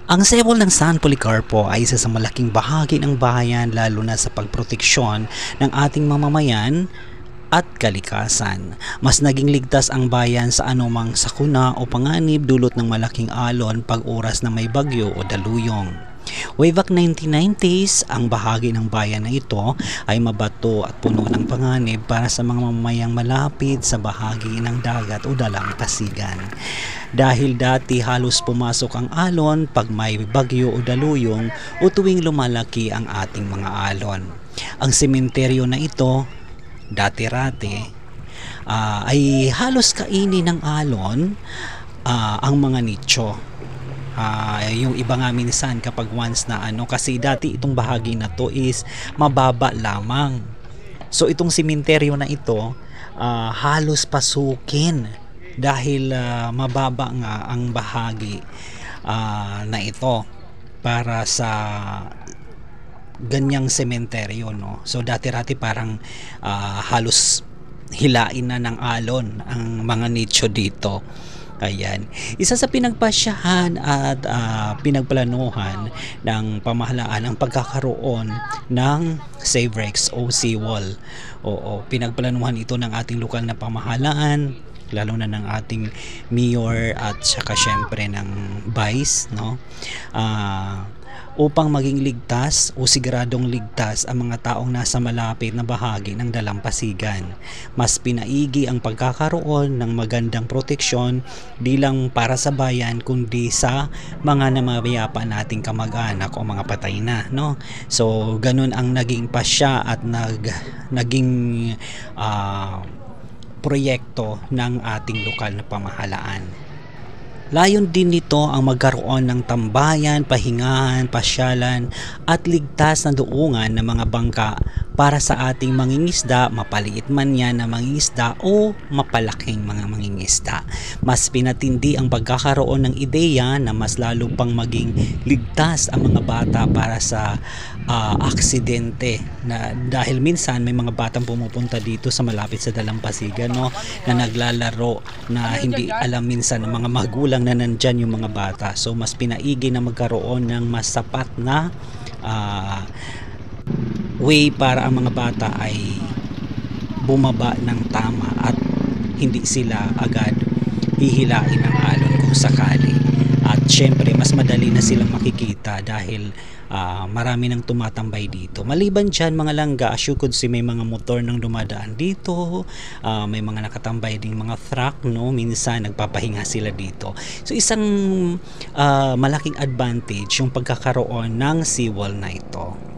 Ang sewol ng San Policarpo ay isa sa malaking bahagi ng bayan lalo na sa pagproteksyon ng ating mamamayan at kalikasan. Mas naging ligtas ang bayan sa anumang sakuna o panganib dulot ng malaking alon pag oras na may bagyo o daluyong. Way back 1990s, ang bahagi ng bayan na ito ay mabato at puno ng panganib para sa mga mamamayang malapit sa bahagi ng dagat o dalampasigan. Dahil dati halos pumasok ang alon pag may bagyo o daluyong o tuwing lumalaki ang ating mga alon. Ang sementeryo na ito, dati-rati, ay halos kainin ng alon ang mga nicho. Yung iba nga minsan kapag once na kasi dati itong bahagi na to is mababa lamang, so itong simenteryo na ito halos pasukin dahil mababa nga ang bahagi na ito para sa ganyang sementeryo, no? So dati-rati parang halos hilain na ng alon ang mga nicho dito. Ayan. Isa sa pinagpasyahan at pinagplanuhan ng pamahalaan ang pagkakaroon ng SAVEREX o seawall. Oo, pinagplanuhan ito ng ating lokal na pamahalaan, lalo na ng ating mayor at saka syempre ng vice, no? Upang maging ligtas o siguradong ligtas ang mga taong nasa malapit na bahagi ng dalampasigan. Mas pinaigi ang pagkakaroon ng magandang proteksyon di lang para sa bayan kundi sa mga namamayapa nating kamag-anak o mga patay na, no? So ganun ang naging pasya at naging proyekto ng ating lokal na pamahalaan. Layon din nito ang magkaroon ng tambayan, pahingahan, pasyalan at ligtas na doongan ng mga bangka para sa ating mangingisda, mapaliit man yan na mangingisda o mapalaking mga mangingisda. Mas pinatindi ang pagkakaroon ng ideya na mas lalo pang maging ligtas ang mga bata para sa aksidente, na dahil minsan may mga batang pumupunta dito sa malapit sa dalampasigan, no, na naglalaro na hindi alam minsan ng mga magulang na nandyan yung mga bata. So mas pinaigi na magkaroon ng mas sapat na way para ang mga bata ay bumaba ng tama at hindi sila agad hihilain ng alon kung sakali. At syempre mas madali na silang makikita dahil marami nang tumatambay dito. Maliban dyan mga langga, as you could see, may mga motor nang dumadaan dito, may mga nakatambay ding mga truck, no? Minsan nagpapahinga sila dito. So isang malaking advantage yung pagkakaroon ng seawall na ito.